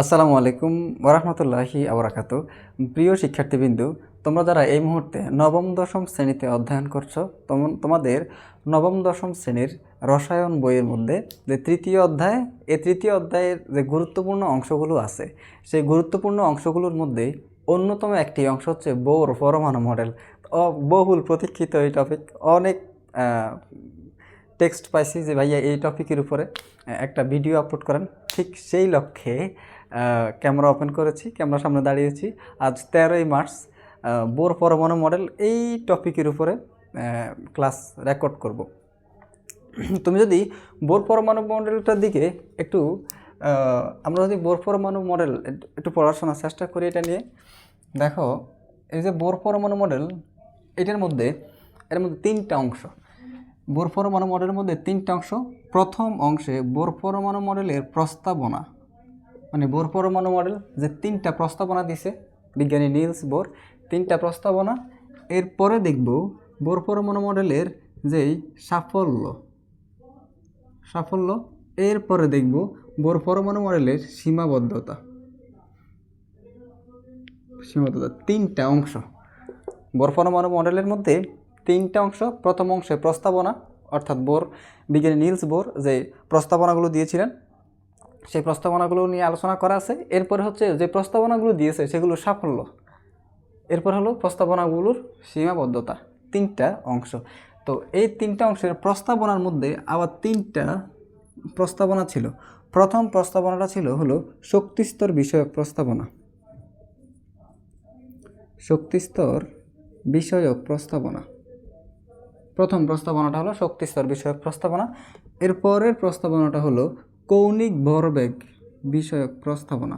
আসসালামু আলাইকুম ওরহমতুল্লাহি আবরাকাতু। প্রিয় শিক্ষার্থীবৃন্দু, তোমরা যারা এই মুহূর্তে নবম দশম শ্রেণীতে অধ্যয়ন করছো, তোমাদের নবম দশম শ্রেণীর রসায়ন বইয়ের মধ্যে যে তৃতীয় অধ্যায়, এই তৃতীয় অধ্যায়ের যে গুরুত্বপূর্ণ অংশগুলো আছে, সেই গুরুত্বপূর্ণ অংশগুলোর মধ্যে অন্যতম একটি অংশ হচ্ছে বোর পরমাণু মডেল। বহুল প্রতীক্ষিত এই টপিক। অনেক টেক্সট পাইছি যে ভাইয়া এই টপিকের উপরে একটা ভিডিও আপলোড করেন। ঠিক সেই লক্ষ্যে ক্যামেরা ওপেন করেছি, ক্যামেরার সামনে দাঁড়িয়েছি। আজ 13ই মার্চ বোর পরমাণু মডেল এই টপিকের উপরে ক্লাস রেকর্ড করব। তুমি যদি বোর পরমাণু মডেলটার দিকে একটু আমরা যদি বোর পরমাণু মডেল একটু পড়াশোনার চেষ্টা করি, এটা নিয়ে দেখো, এই যে বোর পরমাণু মডেল, এর মধ্যে তিনটা অংশ। বোর পরমাণু মডেলের মধ্যে তিনটা অংশ। প্রথম অংশে বোর পরমাণু মডেলের প্রস্তাবনা, মানে বোর পরমাণু মডেল যে তিনটা প্রস্তাবনা দিছে বিজ্ঞানী নিলস বোর, তিনটা প্রস্তাবনা। এরপরে দেখব বোর পরমাণু মডেলের যেই সাফল্য। এরপরে দেখব বোর পরমাণু মডেলের সীমাবদ্ধতা। তিনটা অংশ বোর পরমাণু মডেলের মধ্যে, তিনটা অংশ। প্রথম অংশে প্রস্তাবনা, অর্থাৎ বিজ্ঞানী নিলস বোর যে প্রস্তাবনাগুলো দিয়েছিলেন, সেই প্রস্তাবনাগুলো নিয়ে আলোচনা করা আছে। এরপরে হচ্ছে যে প্রস্তাবনাগুলো দিয়েছে সেগুলোর সাফল্য, এরপর হলো প্রস্তাবনাগুলোর সীমাবদ্ধতা। তিনটা অংশ। তো এই তিনটা অংশের প্রস্তাবনার মধ্যে আবার তিনটা প্রস্তাবনা ছিল। প্রথম প্রস্তাবনাটা ছিল হলো শক্তিস্তর বিষয়ক প্রস্তাবনা। প্রথম প্রস্তাবনাটা হলো শক্তিস্তর বিষয়ক প্রস্তাবনা। এরপরের প্রস্তাবনাটা হলো কৌণিক ভরবেগ বিষয়ক প্রস্তাবনা।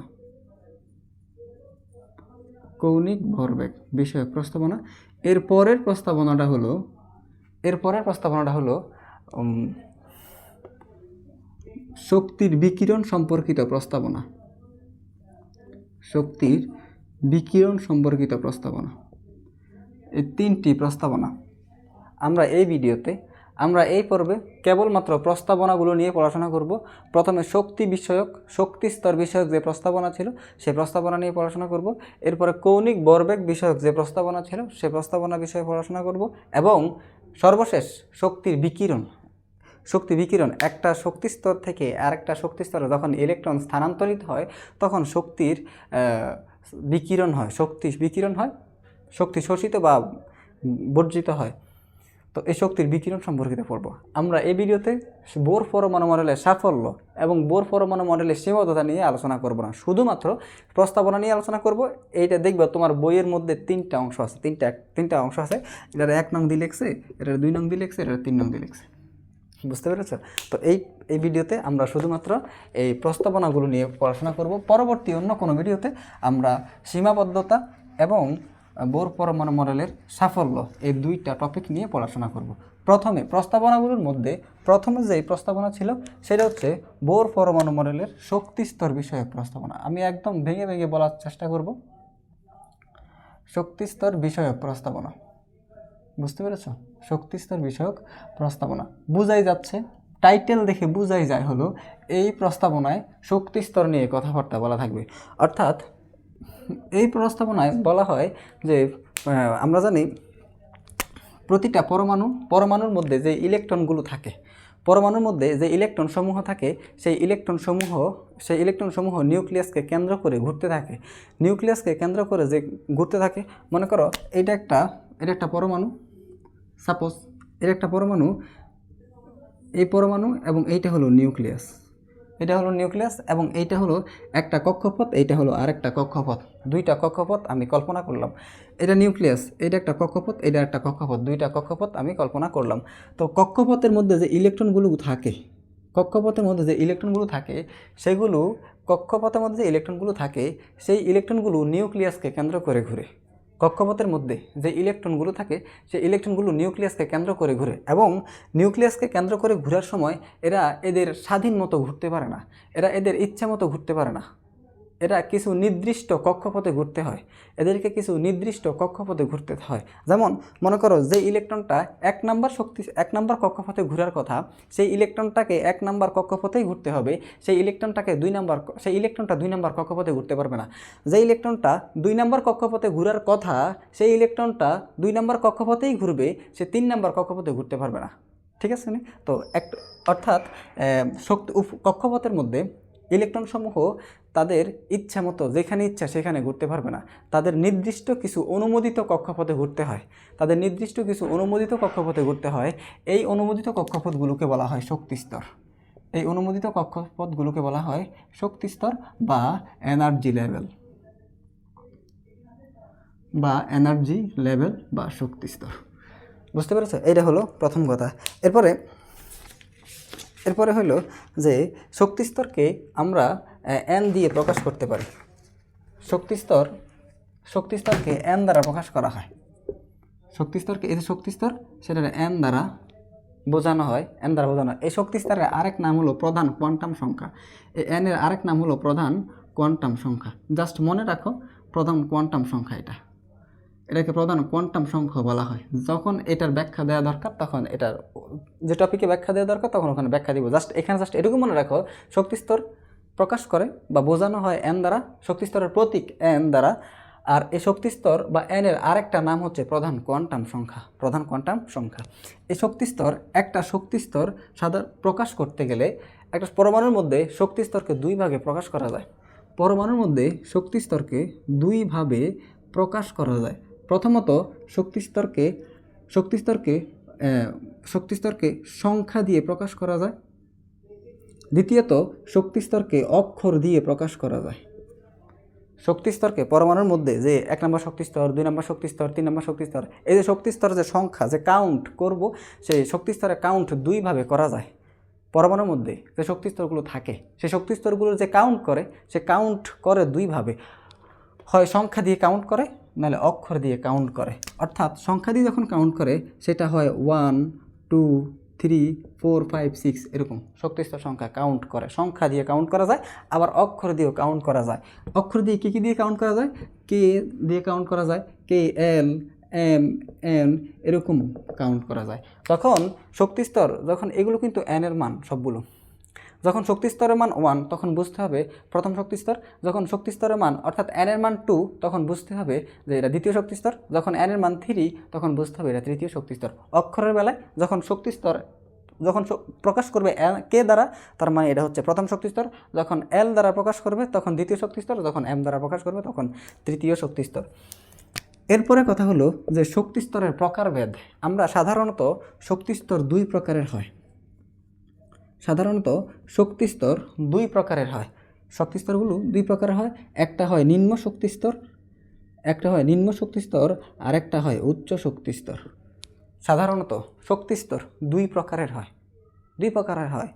এরপরের প্রস্তাবনাটা হলো শক্তির বিকিরণ সম্পর্কিত প্রস্তাবনা। এই তিনটি প্রস্তাবনা আমরা এই পর্বে কেবলমাত্র প্রস্তাবনাগুলো নিয়ে পড়াশোনা করব। প্রথমে শক্তিস্তর বিষয়ক যে প্রস্তাবনা ছিল সেই প্রস্তাবনা নিয়ে পড়াশোনা করব। এরপরে কৌণিক ভরবেগ বিষয়ক যে প্রস্তাবনা ছিল সেই প্রস্তাবনা বিষয়ে পড়াশোনা করব। এবং সর্বশেষ শক্তি বিকিরণ, একটা শক্তিস্তর থেকে আরেকটা শক্তিস্তরে যখন ইলেকট্রন স্থানান্তরিত হয় তখন শক্তির বিকিরণ হয়, শক্তি শোষিত বা বর্জিত হয়। তো এই শক্তির বিকিরণ সম্পর্কিত পড়ব আমরা এই ভিডিওতে। বোর পরমাণু মডেলের সাফল্য এবং বোর পরমাণু মডেলের সীমাবদ্ধতা নিয়ে আলোচনা করব না, শুধুমাত্র প্রস্তাবনা নিয়ে আলোচনা করব। এইটা দেখবে তোমার বইয়ের মধ্যে তিনটা অংশ আছে, তিনটা অংশ আছে। এটার 1 নং দিয়ে লিখছে, এটার 2 নং দিয়ে লিখছে, এটার 3 নং দিয়ে লিখছে। বুঝতে পেরেছ? তো এই ভিডিওতে আমরা শুধুমাত্র এই প্রস্তাবনাগুলো নিয়ে পড়াশোনা করব। পরবর্তী অন্য কোনো ভিডিওতে আমরা সীমাবদ্ধতা এবং বোর পরমাণু মডেলের সাফল্য, এই দুইটা টপিক নিয়ে পড়াশোনা করব। প্রথমে প্রস্তাবনাগুলোর মধ্যে প্রথমে যেই প্রস্তাবনা ছিল সেটা হচ্ছে বোর পরমাণু মডেলের শক্তিস্তর বিষয়ক প্রস্তাবনা। আমি একদম ভেঙে বলার চেষ্টা করব। শক্তিস্তর বিষয়ক প্রস্তাবনা, বুঝতে পেরেছ? শক্তিস্তর বিষয়ক প্রস্তাবনা বোঝাই যাচ্ছে, টাইটেল দেখে বোঝাই যায় হলো এই প্রস্তাবনায় শক্তিস্তর নিয়ে কথাবার্তা বলা থাকবে। অর্থাৎ এই প্রস্তাবনায় বলা হয় যে আমরা জানি প্রতিটা পরমাণুর মধ্যে যে ইলেকট্রনগুলো থাকে, পরমাণুর মধ্যে যে ইলেকট্রন সমূহ থাকে, সেই ইলেকট্রন সমূহ নিউক্লিয়াসকে কেন্দ্র করে ঘুরতে থাকে। যে ঘুরতে থাকে, মনে করো এটা একটা পরমাণু, সাপোজ এটা একটা পরমাণু, এই পরমাণু এবং এইটা হলো নিউক্লিয়াস, এবং এইটা হলো একটা কক্ষপথ, এইটা হলো আরেকটা কক্ষপথ। দুইটা কক্ষপথ আমি কল্পনা করলাম। এটা নিউক্লিয়াস, এটা একটা কক্ষপথ, এটা একটা কক্ষপথ, দুইটা কক্ষপথ আমি কল্পনা করলাম। তো কক্ষপথের মধ্যে যে ইলেকট্রনগুলো থাকে, সেই ইলেকট্রনগুলো নিউক্লিয়াসকে কেন্দ্র করে ঘুরে। কক্ষপথের মধ্যে যে ইলেকট্রনগুলো থাকে সেই ইলেকট্রনগুলো নিউক্লিয়াসকে কেন্দ্র করে ঘুরে, এবং নিউক্লিয়াসকে কেন্দ্র করে ঘোরার সময় এরা এদের স্বাধীন মতো ঘুরতে পারে না, এরা এদের ইচ্ছা মতো ঘুরতে পারে না। এরা কিছু নির্দিষ্ট কক্ষপথে ঘুরতে হয়, এদেরকে কিছু নির্দিষ্ট কক্ষপথে ঘুরতে হয়। যেমন মনে করো যে ইলেকট্রনটা এক নাম্বার কক্ষপথে ঘোরার কথা, সেই ইলেকট্রনটাকে 1 নাম্বার কক্ষপথেই ঘুরতে হবে, সেই ইলেকট্রনটা 2 নাম্বার কক্ষপথে ঘুরতে পারবে না। যে ইলেকট্রনটা 2 নাম্বার কক্ষপথে ঘোরার কথা, সেই ইলেকট্রনটা 2 নাম্বার কক্ষপথেই ঘুরবে, সে 3 নাম্বার কক্ষপথে ঘুরতে পারবে না। ঠিক আছে না? তো অর্থাৎ কক্ষপথের মধ্যে ইলেকট্রনসমূহ তাদের ইচ্ছা মতো যেখানে ইচ্ছা সেখানে ঘুরতে পারবে না, তাদের নির্দিষ্ট কিছু অনুমোদিত কক্ষপথে ঘুরতে হয়, এই অনুমোদিত কক্ষপথগুলোকে বলা হয় শক্তিস্তর। এই অনুমোদিত কক্ষপথগুলোকে বলা হয় শক্তিস্তর বা এনার্জি লেভেল বা শক্তিস্তর। বুঝতে পেরেছো? এইটা হলো প্রথম কথা। এরপরে হলো যে শক্তিস্তরকে আমরা n দিয়ে প্রকাশ করতে পারি। শক্তিস্তরকে n দ্বারা প্রকাশ করা হয়। শক্তিস্তরকে এই যে শক্তিস্তর, সেটা n দ্বারা বোঝানো হয়। এই শক্তিস্তরের আরেক নাম হলো প্রধান কোয়ান্টাম সংখ্যা। এই n এর আরেক নাম হলো প্রধান কোয়ান্টাম সংখ্যা। জাস্ট মনে রাখো, প্রধান কোয়ান্টাম সংখ্যা এটাকে প্রধান কোয়ান্টাম সংখ্যা বলা হয়। যখন এটার ব্যাখ্যা দেওয়া দরকার, তখন এটার যে টপিকে ব্যাখ্যা দেওয়া দরকার তখন ওখানে ব্যাখ্যা দিব। এখানে এটুকু মনে রাখো, শক্তিস্তর প্রকাশ করে বা বোঝানো হয় n দ্বারা, শক্তিস্তরের প্রতীক n দ্বারা। আর এই শক্তিস্তর বা n এর আরেকটা নাম হচ্ছে প্রধান কোয়ান্টাম সংখ্যা। এই একটা শক্তিস্তর প্রকাশ করতে গেলে একটা পরমাণুর মধ্যে শক্তিস্তরকে 2 ভাগে প্রকাশ করা যায়। প্রথমত শক্তিস্তরকে সংখ্যা দিয়ে প্রকাশ করা যায়। দ্বিতীয়ত শক্তিস্তরকে অক্ষর দিয়ে প্রকাশ করা যায়। শক্তিস্তরকে পরমাণুর মধ্যে যে 1 নম্বর শক্তিস্তর, 2 নম্বর শক্তিস্তর, 3 নম্বর শক্তিস্তর, এই যে শক্তিস্তরের যে সংখ্যা যে কাউন্ট করব, সেই শক্তিস্তরের কাউন্ট 2 ভাবে করা যায়। পরমাণুর মধ্যে যে শক্তিস্তরগুলো থাকে, সেই শক্তিস্তরগুলোর যে কাউন্ট করে 2 ভাবে, হয় সংখ্যা দিয়ে কাউন্ট করে, নাহলে অক্ষর দিয়ে কাউন্ট করে। অর্থাৎ সংখ্যা দিয়ে যখন কাউন্ট করে সেটা হয় 1 2 3 4 5 6 এরকম শক্তিস্তর সংখ্যা কাউন্ট করে। সংখ্যা দিয়ে কাউন্ট করা যায়, আবার অক্ষর দিয়েও কাউন্ট করা যায়। অক্ষর দিয়ে কী দিয়ে কাউন্ট করা যায়? কে দিয়ে কাউন্ট করা যায়, কে এল এম এন এরকম কাউন্ট করা যায়। যখন এগুলো কিন্তু n এর মান সবগুলো, যখন শক্তিস্তরের মান 1 তখন বুঝতে হবে প্রথম শক্তিস্তর, যখন শক্তিস্তরের মান অর্থাৎ n এর মান 2 তখন বুঝতে হবে যে এটা দ্বিতীয় শক্তিস্তর, যখন n এর মান 3 তখন বুঝতে হবে এটা তৃতীয় শক্তিস্তর। অক্ষরের বেলায় যখন প্রকাশ করবে কে দ্বারা, তার মানে এটা হচ্ছে প্রথম শক্তিস্তর, যখন এল দ্বারা প্রকাশ করবে তখন দ্বিতীয় শক্তিস্তর, যখন এম দ্বারা প্রকাশ করবে তখন তৃতীয় শক্তিস্তর। এরপরে কথা হলো যে শক্তিস্তরের প্রকারভেদ। আমরা সাধারণত শক্তিস্তর 2 প্রকারের হয়। শক্তিস্তরগুলো 2 প্রকারের হয়। একটা হয় নিম্ন শক্তিস্তর, আর একটা হয় উচ্চ শক্তিস্তর। সাধারণত শক্তিস্তর 2 প্রকারের হয়।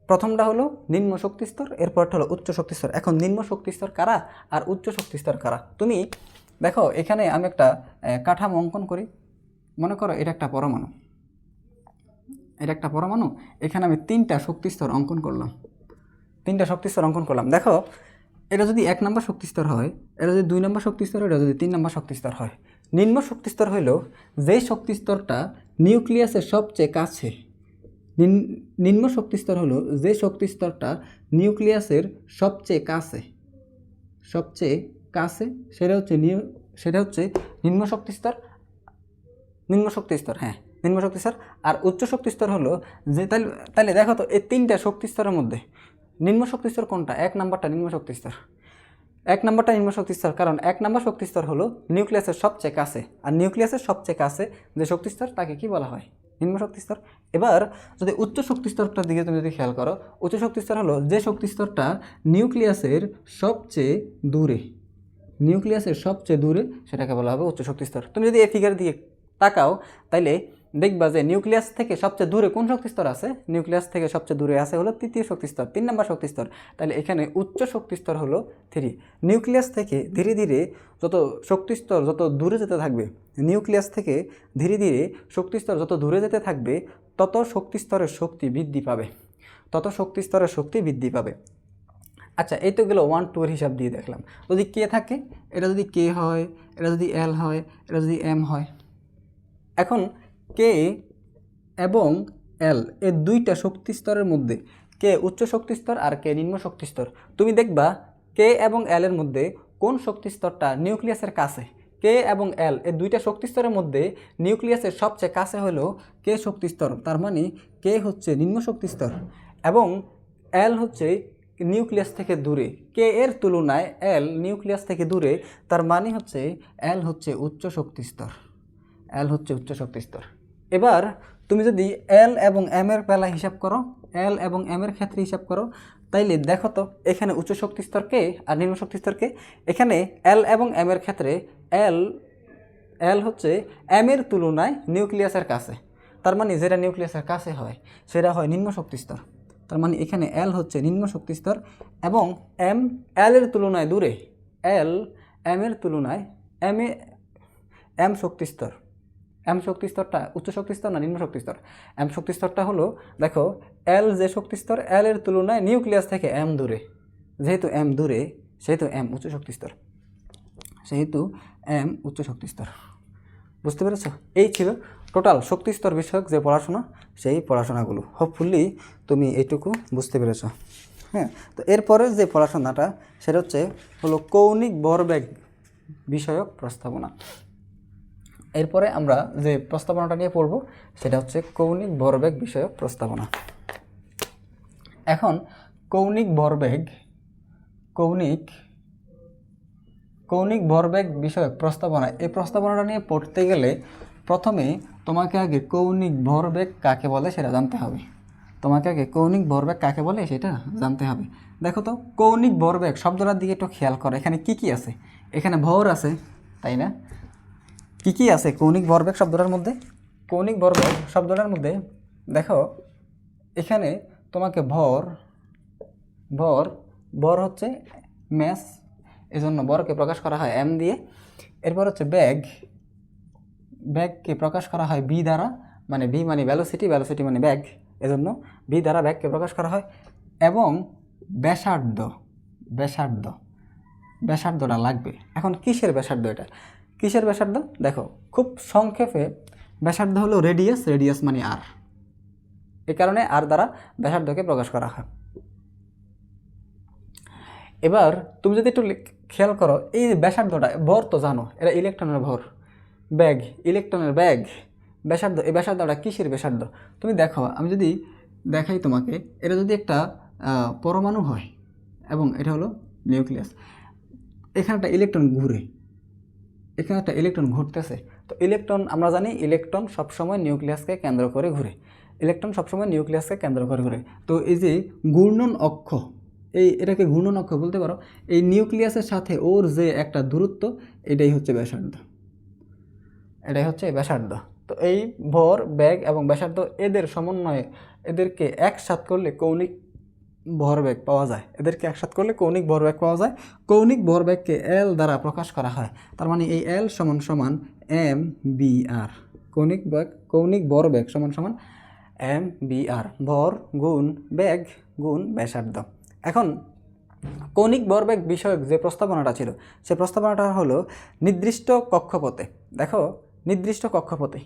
প্রথমটা হলো নিম্ন শক্তিস্তর, এরপরটা হলো উচ্চ শক্তিস্তর। এখন নিম্ন শক্তিস্তর কারা আর উচ্চ শক্তিস্তর কারা? তুমি দেখো, এখানে আমি একটা কাঠামো অঙ্কন করি। মনে করো এটা একটা পরমাণু, এখানে আমি 3টা শক্তিস্তর অঙ্কন করলাম। দেখো, এটা যদি 1 নম্বর শক্তিস্তর হয়, এটা যদি 2 নম্বর শক্তিস্তর হয়, এটা যদি 3 নম্বর শক্তিস্তর হয়। নিম্ন শক্তিস্তর হইল যে শক্তিস্তরটা নিউক্লিয়াসের সবচেয়ে কাছে। নিম্ন শক্তিস্তর হলো যে শক্তিস্তরটা নিউক্লিয়াসের সবচেয়ে কাছে, সেটা হচ্ছে নিম্ন শক্তিস্তর। হ্যাঁ, নিম্ন শক্তিস্তর। আর উচ্চ শক্তিস্তর হলো যে, তাহলে দেখো তো এই 3টা শক্তিস্তরের মধ্যে নিম্ন শক্তিস্তর কোনটা? 1 নম্বরটা নিম্ন শক্তিস্তর। 1 নম্বরটা নিম্ন শক্তিস্তর, কারণ 1 নম্বর শক্তিস্তর হলো নিউক্লিয়াসের সবচেয়ে কাছে, আর নিউক্লিয়াসের সবচেয়ে কাছে যে শক্তিস্তর তাকে কি বলা হয়? নিম্ন শক্তিস্তর। এবার যদি উচ্চ শক্তিস্তরটার দিকে তুমি যদি খেয়াল করো, উচ্চ শক্তিস্তর হলো যে শক্তিস্তরটা নিউক্লিয়াসের সবচেয়ে দূরে, সেটাকে বলা হবে উচ্চ শক্তিস্তর। তুমি যদি এই ফিগার দিয়ে তাকাও, তাইলে দেখবা যে নিউক্লিয়াস থেকে সবচেয়ে দূরে কোন শক্তিস্তর আছে? নিউক্লিয়াস থেকে সবচেয়ে দূরে আছে হলো তৃতীয় শক্তিস্তর, 3 নম্বর শক্তিস্তর। তাহলে এখানে উচ্চ শক্তিস্তর হলো 3। নিউক্লিয়াস থেকে ধীরে ধীরে যত শক্তিস্তর যত দূরে যেতে থাকবে, তত শক্তিস্তরের শক্তি বৃদ্ধি পাবে। আচ্ছা, এই তো গেল 1 2 এর হিসাব দিয়ে দেখলাম। যদি কে থাকে, এটা যদি কে হয়, এটা যদি এল হয়, এটা যদি এম হয়। এখন কে এবং এল এই দুইটা শক্তি স্তরের মধ্যে কে উচ্চ শক্তি স্তর আর কে নিম্ন শক্তি স্তর। তুমি দেখবা কে এবং এল এর মধ্যে কোন শক্তি স্তরটা নিউক্লিয়াসের কাছে। কে এবং এল এই দুইটা শক্তি স্তরের মধ্যে নিউক্লিয়াসের সবচেয়ে কাছে হলো কে শক্তি স্তর, তার মানে কে হচ্ছে নিম্ন শক্তি স্তর এবং এল হচ্ছে নিউক্লিয়াস থেকে দূরে। কে এর তুলনায় এল নিউক্লিয়াস থেকে দূরে, তার মানে হচ্ছে এল হচ্ছে উচ্চ শক্তি স্তর। এল হচ্ছে উচ্চ শক্তি স্তর। এবার তুমি যদি এল এবং এম এর বেলা হিসাব করো, এল এবং এম এর ক্ষেত্রে হিসাব করো, তাইলে দেখো তো এখানে উচ্চ শক্তি স্তর কে আর নিম্ন শক্তি স্তর কে। এখানে এল এবং এম এর ক্ষেত্রে এল এল হচ্ছে এম এর তুলনায় নিউক্লিয়াসের কাছে, তার মানে যেটা নিউক্লিয়াসের কাছে হয় সেটা হয় নিম্ন শক্তি স্তর। তার মানে এখানে এল হচ্ছে নিম্ন শক্তি স্তর এবং এম এল এর তুলনায় দূরে। এল এম এর তুলনায় এম শক্তি স্তর। এম শক্তি স্তরটা উচ্চ শক্তি স্তর না নিম্ন শক্তি স্তর? এম শক্তি স্তরটা হলো, দেখো এল যে শক্তি স্তর, এল এর তুলনায় নিউক্লিয়াস থেকে এম দূরে। যেহেতু এম দূরে সেহেতু এম উচ্চ শক্তি স্তর, সেহেতু এম উচ্চ শক্তি স্তর। বুঝতে পেরেছ? এই ছিল টোটাল শক্তি স্তর বিষয়ক যে পড়াশোনা, সেই পড়াশোনাগুলো। হোপফুলি তুমি এইটুকু বুঝতে পেরেছ। হ্যাঁ, তো এরপরে যে পড়াশোনাটা সেটা হলো কৌণিক ভরবেগ বিষয়ক প্রস্তাবনা। এরপরে আমরা যে প্রস্তাবনাটা নিয়ে পড়ব সেটা হচ্ছে কৌণিক ভরবেগ বিষয়ক প্রস্তাবনা। এখন কৌণিক ভরবেগ বিষয়ক প্রস্তাবনা, এই প্রস্তাবনাটা নিয়ে পড়তে গেলে প্রথমে তোমাকে আগে কৌণিক ভরবেগ কাকে বলে সেটা জানতে হবে। দেখো তো কৌণিক ভরবেগ শব্দটার দিকে একটু খেয়াল করো। এখানে কি কি আছে? এখানে ভর আছে, তাই না? কি কি আছে কৌণিক ভরবেগ শব্দটার মধ্যে? কৌণিক ভরবেগ শব্দটার মধ্যে দেখো এখানে তোমাকে ভর হচ্ছে ম্যাস, এজন্য ভরকে প্রকাশ করা হয় এম দিয়ে। এরপর হচ্ছে ব্যাগকে প্রকাশ করা হয় বি দ্বারা, মানে বি মানে ভ্যালোসিটি মানে ব্যাগ, এজন্য বি দ্বারা ব্যাগকে প্রকাশ করা হয়। এবং ব্যাসার্ধটা লাগবে। এখন কিসের ব্যাসার্ধ? এটা কিসের ব্যাসার্ধ? দেখো খুব সংক্ষেপে ব্যাসার্ধ হলো রেডিয়াস মানে আর, এই কারণে আর দ্বারা ব্যাসার্ধকে প্রকাশ করা হয়। এবার তুমি যদি একটু খেয়াল করো, এই ব্যাসার্ধটা, ভর তো জানো এটা ইলেকট্রনের ভর, ইলেকট্রনের ব্যাগ, ব্যাসার্ধ, এই ব্যাসার্ধটা কিসের ব্যাসার্ধ? তুমি দেখো, আমি যদি দেখাই তোমাকে, এটা যদি একটা পরমাণু হয় এবং এটা হলো নিউক্লিয়াস, এখানে একটা ইলেকট্রন ঘুরতেছে। তো ইলেকট্রন, আমরা জানি ইলেকট্রন সবসময় নিউক্লিয়াসকে কেন্দ্র করে ঘুরে। তো এই যে ঘূর্ণন অক্ষ, এটাকে ঘূর্ণন অক্ষ বলতে পারো। এই নিউক্লিয়াসের সাথে ওর যে একটা দূরত্ব, এটাই হচ্ছে ব্যাসার্ধ। তো এই ভর, ব্যাগ এবং ব্যাসার্ধ এদের সমন্বয়ে, এদেরকে একসাথ করলে কৌণিক ভরবেগ পাওয়া যায়। কৌণিক ভরবেগকে এল দ্বারা প্রকাশ করা হয়। তার মানে এই এল সমান এম বি আর। কৌণিক ভরবেগ সমান এম বি আর, ভর গুণ ব্যাগ গুণ ব্যাসার্ধ। এখন কৌণিক ভরবেগ বিষয়ক যে প্রস্তাবনাটা ছিল, সে প্রস্তাবনাটা হলো নির্দিষ্ট কক্ষপথে। দেখো নির্দিষ্ট কক্ষপথে,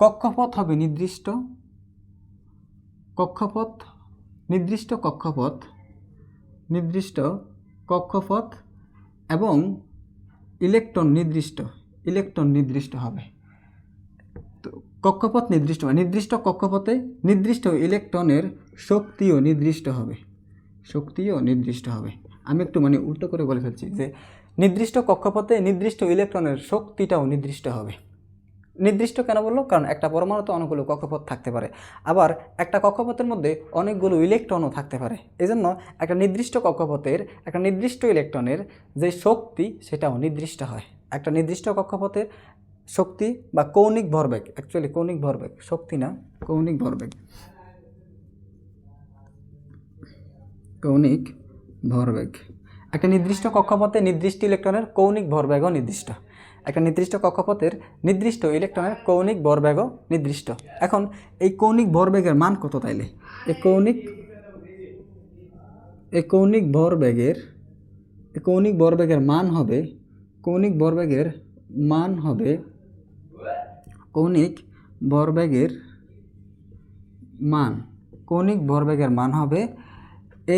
কক্ষপথ হবে নির্দিষ্ট কক্ষপথ এবং ইলেকট্রন নির্দিষ্ট হবে। তো কক্ষপথ নির্দিষ্ট, নির্দিষ্ট কক্ষপথে নির্দিষ্ট ইলেকট্রনের শক্তিও নির্দিষ্ট হবে। আমি একটু উল্টো করে বলে ফেলছি যে নির্দিষ্ট কক্ষপথে নির্দিষ্ট ইলেকট্রনের শক্তিটাও নির্দিষ্ট হবে। নির্দিষ্ট কেন বললো? কারণ একটা পরমাণুতে অনেকগুলো কক্ষপথ থাকতে পারে, আবার একটা কক্ষপথের মধ্যে অনেকগুলো ইলেকট্রনও থাকতে পারে। এজন্য একটা নির্দিষ্ট কক্ষপথের একটা নির্দিষ্ট ইলেকট্রনের যে শক্তি, সেটাও নির্দিষ্ট হয়। একটা নির্দিষ্ট কক্ষপথের শক্তি বা কৌণিক ভরবেগ, অ্যাকচুয়ালি কৌণিক ভরবেগ, শক্তি না, কৌণিক ভরবেগ। একটা নির্দিষ্ট কক্ষপথে নির্দিষ্ট ইলেকট্রনের কৌণিক ভরবেগও নির্দিষ্ট। একটা নির্দিষ্ট কক্ষপথের নির্দিষ্ট ইলেকট্রনের কৌণিক ভরবেগও নির্দিষ্ট। এখন এই কৌণিক ভরবেগের মান কত? তাইলে এই এই কৌণিক ভরবেগের মান হবে কৌণিক ভরবেগের মান হবে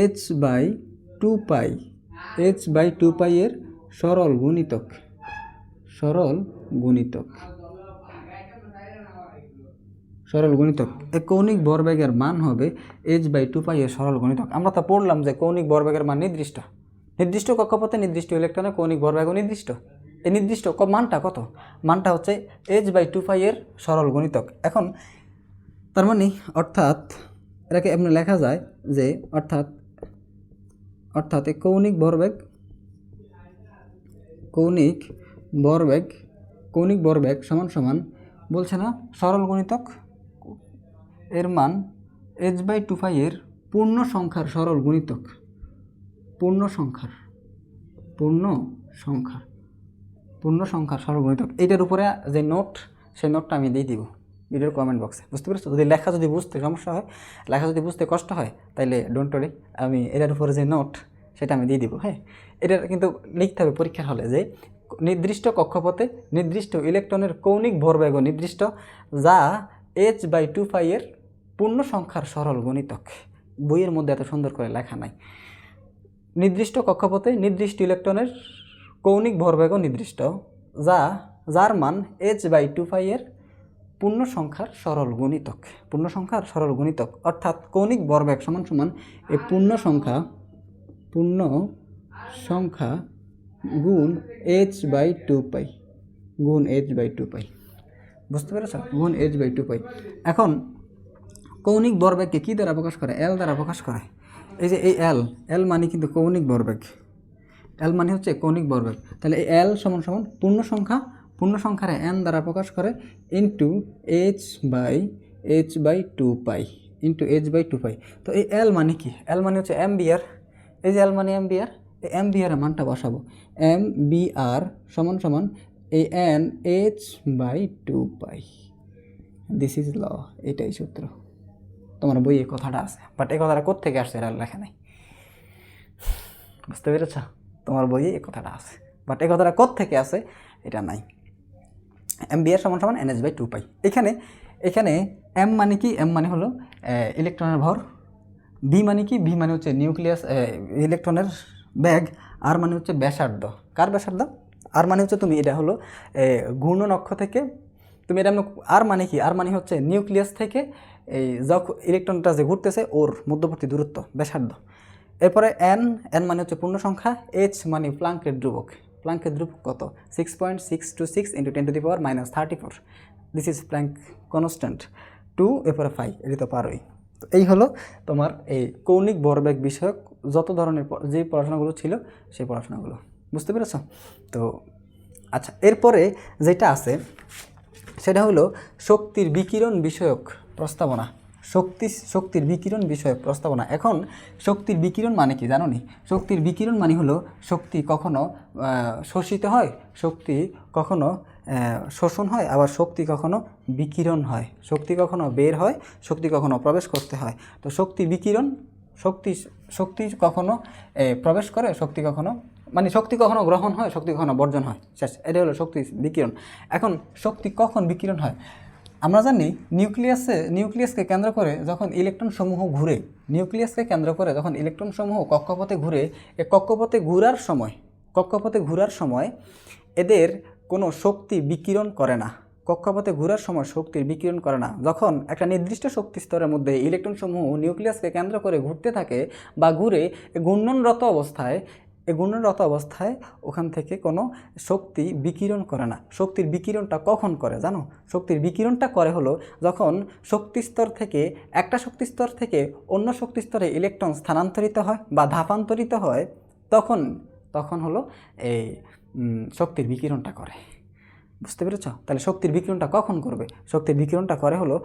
h/2π এর সরল গুণিতক এই কৌণিক ভরবেগের মান হবে h/2π এর সরল গুণিতক। আমরা তো পড়লাম যে কৌণিক ভরবেগের মান নির্দিষ্ট কক্ষপথে নির্দিষ্ট ইলেকট্রনের কৌণিক ভরবেগ নির্দিষ্ট। এই নির্দিষ্ট মানটা কত? মানটা হচ্ছে h/2π এর সরল গুণিতক। এখন তার মানে অর্থাৎ এটাকে এমনি লেখা যায় যে অর্থাৎ এই কৌণিক ভরবেগ সমান বলছে না সরল গুণিতক এর মান h/2π এর পূর্ণ সংখ্যার সরল গুণিতক। পূর্ণ সংখ্যার সরল গুণিতক। এইটার উপরে যে নোট, সেই নোটটা আমি দিয়ে দিব ভিডিওর কমেন্ট বক্সে। বুঝতে পেরেছো? যদি লেখা বুঝতে সমস্যা হয়, লেখা বুঝতে কষ্ট হয়, তাইলে ডোন্ট ওয়ারি, আমি এটার উপরে যে নোট সেটা আমি দিয়ে দিব। হ্যাঁ, এটা কিন্তু লিখতে হবে পরীক্ষার হলে যে নির্দিষ্ট কক্ষপথে নির্দিষ্ট ইলেকট্রনের কৌণিক ভরবেগ নির্দিষ্ট, যা h/2π এর পূর্ণ সংখ্যার সরল গুণিতক। বইয়ের মধ্যে এত সুন্দর করে লেখা নাই। নির্দিষ্ট কক্ষপথে নির্দিষ্ট ইলেকট্রনের কৌণিক ভরবেগ নির্দিষ্ট, যার মান h/2π এর পূর্ণ সংখ্যার সরল গুণিতক। অর্থাৎ কৌণিক ভরবেগ সমান এই পূর্ণ সংখ্যা গুণ h/2π বুঝতে পেরেছ? গুণ h/2π। এখন কৌণিক ভরবেগকে কী দ্বারা প্রকাশ করে? L দ্বারা প্রকাশ করে। এই যে এই L মানে কিন্তু কৌণিক ভরবেগ, L মানে হচ্ছে কৌণিক ভরবেগ। তাহলে এই L সমান পূর্ণ সংখ্যার n দ্বারা প্রকাশ করে ইন্টু h/2π। তো এই L মানে কি? L মানে হচ্ছে অ্যাম্বিয়ার। এই যে L মানে অ্যাম্বিয়ার, এই অ্যাম্বিয়ারের মানটা বসাবো। অ্যাম্বিয়ার সমান এই n h/2π। This is law. এটাই সূত্র। তোমার বইয়ে কথাটা আছে, বাট এই কথাটা কোত্থেকে আসছে এটা লেখা নেই। বুঝতে পেরেছ? তোমার বইয়ে এই কথাটা আছে, বাট এই কথাটা কোত্থেকে আছে এটা নাই। অ্যাম্বিয়ার সমান nh/2π। এখানে m মানে কি? m মানে হলো ইলেকট্রনের ভর। বি মানে কি? বি মানে হচ্ছে নিউক্লিয়াস, ইলেকট্রনের ব্যাগ। আর মানে হচ্ছে ব্যাসার্ধ। কার ব্যাসার্ধ? আর মানে হচ্ছে তুমি এটা হলো ঘূর্ণন অক্ষ থেকে তুমি এটা। আর মানে কি? আর মানে হচ্ছে নিউক্লিয়াস থেকে এই যখন ইলেকট্রনটা যে ঘুরতেছে ওর মধ্যবর্তী দূরত্ব, ব্যাসার্ধ। এরপরে n মানে হচ্ছে পূর্ণ সংখ্যা। h মানে প্লাঙ্কের ধ্রুবক। প্লাঙ্কের ধ্রুবক কত? 6.626 × 10⁻34। This is Planck constant. 2 এরপরে 5, এটি তো পারোই। তো এই হলো তোমার এই কৌণিক ভরবেগ বিষয়ক যত ধরনের যে পড়াশোনাগুলো ছিল সেই পড়াশোনাগুলো। বুঝতে পেরেছ? তো আচ্ছা, এরপরে যেটা আছে সেটা হলো শক্তির বিকিরণ বিষয়ক প্রস্তাবনা। শক্তির বিকিরণ বিষয়ক প্রস্তাবনা। এখন শক্তির বিকিরণ মানে কি জানো নি? শক্তির বিকিরণ মানে হলো শক্তি কখনো শোষিত হয়, শক্তি কখনো শোষণ হয়, আবার শক্তি কখনো বিকিরণ হয়। শক্তি কখনো বের হয়, শক্তি কখনো প্রবেশ করতে হয়। তো শক্তি বিকিরণ, শক্তি কখনো প্রবেশ করে, শক্তি কখনো গ্রহণ হয়, শক্তি কখনো বর্জন হয়। শেষ। এটা হলো শক্তি বিকিরণ। এখন শক্তি কখন বিকিরণ হয়? আমরা জানি নিউক্লিয়াসকে কেন্দ্র করে যখন ইলেকট্রন সমূহ ঘুরে, কক্ষপথে ঘুরে, এই কক্ষপথে ঘোরার সময় এদের কোনো শক্তি বিকিরণ করে না। কক্ষপথে ঘোরার সময় শক্তির বিকিরণ করে না। যখন একটা নির্দিষ্ট শক্তি স্তরের মধ্যে ইলেকট্রন সমূহ নিউক্লিয়াসকে কেন্দ্র করে ঘুরতে থাকে বা ঘুরে, ঘূর্ণনরত অবস্থায় ওখান থেকে কোনো শক্তি বিকিরণ করে না। শক্তির বিকিরণটা কখন করে জানো? শক্তির বিকিরণটা করে হলো যখন একটা শক্তিস্তর থেকে অন্য শক্তিস্তরে ইলেকট্রন স্থানান্তরিত হয় বা ধাপান্তরিত হয়, তখন হলো এই শক্তির বিকিরণটা করে। বুঝতে পেরেছ? তাহলে শক্তির বিকিরণটা কখন করবে? শক্তির বিকিরণটা করে হলো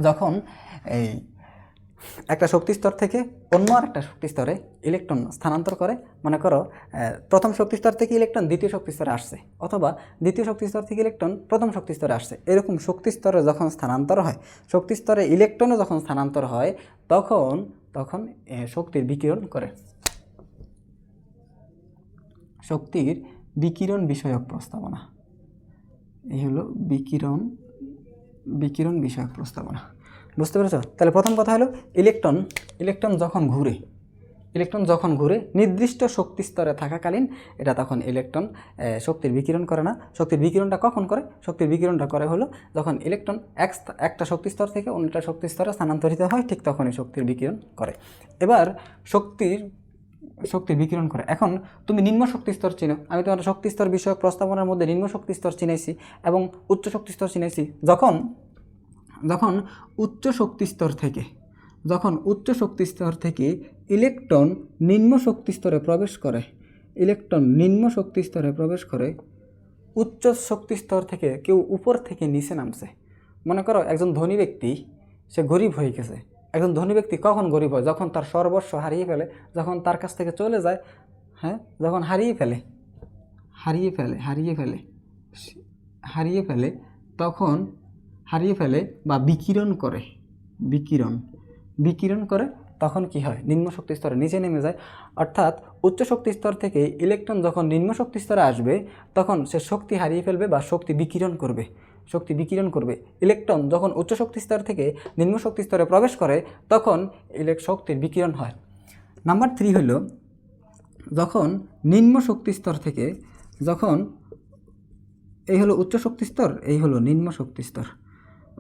যখন এই একটা শক্তিস্তর থেকে অন্য আরেকটা শক্তিস্তরে ইলেকট্রন স্থানান্তর করে। মনে করো প্রথম শক্তিস্তর থেকে ইলেকট্রন দ্বিতীয় শক্তিস্তরে আসছে, অথবা দ্বিতীয় শক্তিস্তর থেকে ইলেকট্রন প্রথম শক্তিস্তরে আসছে। এরকম শক্তিস্তরে যখন স্থানান্তর হয়, শক্তিস্তরে ইলেকট্রনে যখন স্থানান্তর হয়, তখন শক্তির বিকিরণ করে। শক্তির বিকিরণ বিষয়ক প্রস্তাবনা, এই হলো বিকিরণ বিষয়ক প্রস্তাবনা। বুঝতে পেরেছ? তাহলে প্রথম কথা হলো ইলেকট্রন যখন ঘুরে নির্দিষ্ট শক্তি স্তরে থাকাকালীন এটা তখন ইলেকট্রন শক্তির বিকিরণ করে না। শক্তির বিকিরণটা কখন করে? শক্তির বিকিরণটা করে হলো যখন ইলেকট্রন একটা শক্তি স্তর থেকে অন্যটা শক্তি স্তরে স্থানান্তরিত হয়, ঠিক তখনই শক্তির বিকিরণ করে। এবার শক্তির বিকিরণ করে। এখন তুমি নিম্ন শক্তি স্তর চিনো, আমি তোমার শক্তি স্তর বিষয়ক প্রস্তাবনার মধ্যে নিম্ন শক্তি স্তর চিনাইছি এবং উচ্চ শক্তি স্তর চিনাইছি। যখন উচ্চ শক্তি স্তর থেকে ইলেকট্রন নিম্ন শক্তি স্তরে প্রবেশ করে, উচ্চ শক্তি স্তর থেকে কেউ উপর থেকে নিচে নামছে। মনে করো একজন ধনী ব্যক্তি, সে গরিব হয়ে গেছে। একজন ধনী ব্যক্তি কখন গরিব হয়? যখন তার সর্বস্ব হারিয়ে ফেলে, যখন তার কাছ থেকে চলে যায়, হ্যাঁ, যখন হারিয়ে ফেলে বা বিকিরণ করে তখন কি হয়? নিম্ন শক্তি স্তরে নিচে নেমে যায়। অর্থাৎ উচ্চ শক্তি স্তর থেকে ইলেকট্রন যখন নিম্ন শক্তি স্তরে আসবে তখন সে শক্তি হারিয়ে ফেলবে বা শক্তি বিকিরণ করবে। ইলেকট্রন যখন উচ্চ শক্তি স্তর থেকে নিম্ন শক্তি স্তরে প্রবেশ করে তখন শক্তির বিকিরণ হয়। নাম্বার 3 হলো যখন নিম্ন শক্তি স্তর থেকে এই হলো উচ্চ শক্তি স্তর, এই হলো নিম্ন শক্তি স্তর।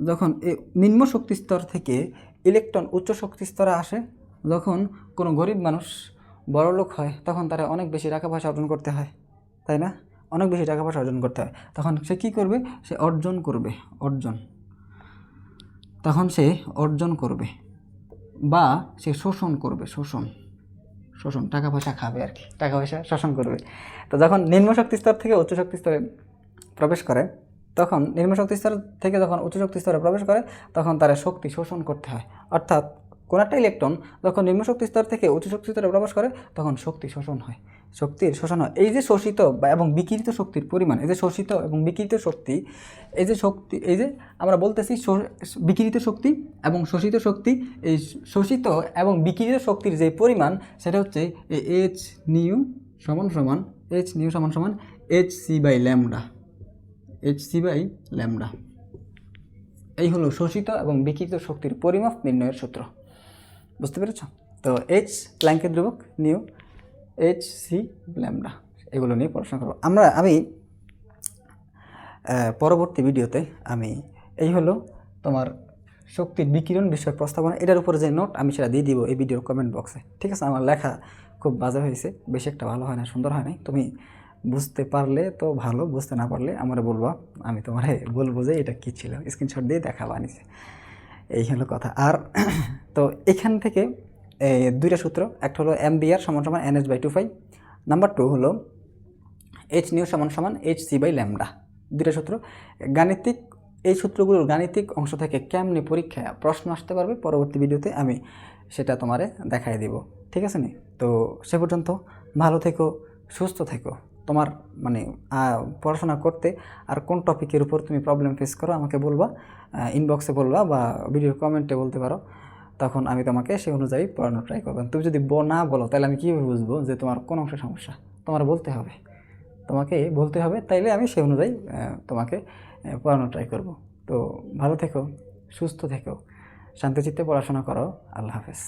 যখন এই নিম্ন শক্তি স্তর থেকে ইলেকট্রন উচ্চ শক্তি স্তরে আসে, যখন কোনো গরিব মানুষ বড়লোক হয় তখন তারা অনেক বেশি টাকা পয়সা অর্জন করতে হয়, তাই না? অনেক বেশি টাকা পয়সা অর্জন করতে হয়। তখন সে কী করবে? সে অর্জন করবে বা সে শোষণ করবে, টাকা পয়সা খাবে আর কি, টাকা পয়সা শোষণ করবে। তো যখন নিম্ন শক্তি স্তর থেকে উচ্চ শক্তি স্তরে প্রবেশ করে তখন যখন উচ্চ শক্তি স্তরে প্রবেশ করে তখন তারা শক্তি শোষণ করতে হয়। অর্থাৎ কোনো একটা ইলেকট্রন যখন নিম্ন শক্তি স্তর থেকে উচ্চ শক্তি স্তরে প্রবেশ করে তখন শক্তির শোষণ হয়। এই যে শোষিত এবং বিকিরিত শক্তির পরিমাণ, এই যে শোষিত এবং বিকিরিত শক্তি, এই যে আমরা বলতেছি বিকিরিত শক্তি এবং শোষিত শক্তি, এই শোষিত এবং বিকিরিত শক্তির যে পরিমাণ সেটা হচ্ছে এইচ নিউ সমান hc বাই ল্যামডা। এই হলো শোষিত এবং বিকিরিত শক্তির পরিমাপ নির্ণয়ের সূত্র। বুঝতে পেরেছ? তো এইচ প্ল্যাঙ্কের ধ্রুবক, নিউ, hc, ল্যামডা, এগুলো নিয়ে পড়াশোনা করবো আমি পরবর্তী ভিডিওতে। এই হলো তোমার শক্তির বিকিরণ বিষয়ক প্রস্তাবনা। এটার উপরে যে নোট আমি সেটা দিয়ে দিব এই ভিডিওর কমেন্ট বক্সে, ঠিক আছে? আমার লেখা খুব বাজে হয়েছে, বেশি একটা ভালো হয় না, সুন্দর হয় নাই। তুমি বুঝতে পারলে তো ভালো, বুঝতে না পারলে আমার বলবা, আমি তোমারে বলবো যে এটা কী ছিল, স্ক্রিনশট দিয়ে দেখাবা নিচে। এই হলো কথা। আর তো এখান থেকে দুইটা সূত্র, একটা হলো MBR = NH/2π, নাম্বার 2 হলো h nu = hc by lambda. দুইটা সূত্র গাণিতিক, এই সূত্রগুলোর গাণিতিক অংশ থেকে কেমনি পরীক্ষায় প্রশ্ন আসতে পারবে পরবর্তী ভিডিওতে আমি সেটা তোমারে দেখাই দিব, ঠিক আছে নি? তো সে পর্যন্ত ভালো থেকো, সুস্থ থেকো। তোমার পড়াশোনা করতে আর কোন টপিকের উপর তুমি প্রবলেম ফেস করো আমাকে বলবা, ইনবক্সে বলবা বা ভিডিওর কমেন্টে বলতে পারো, তখন আমি তোমাকে সেই অনুযায়ী পড়ানোর ট্রাই করবো। তুমি যদি না বলো তাহলে আমি কীভাবে বুঝবো যে তোমার কোন অংশে সমস্যা? তোমাকে বলতে হবে, তাইলে আমি সেই অনুযায়ী তোমাকে পড়ানোর ট্রাই করব। তো ভালো থেকো, সুস্থ থেকো, শান্তিচিত্তে পড়াশোনা করো। আল্লাহ হাফেজ।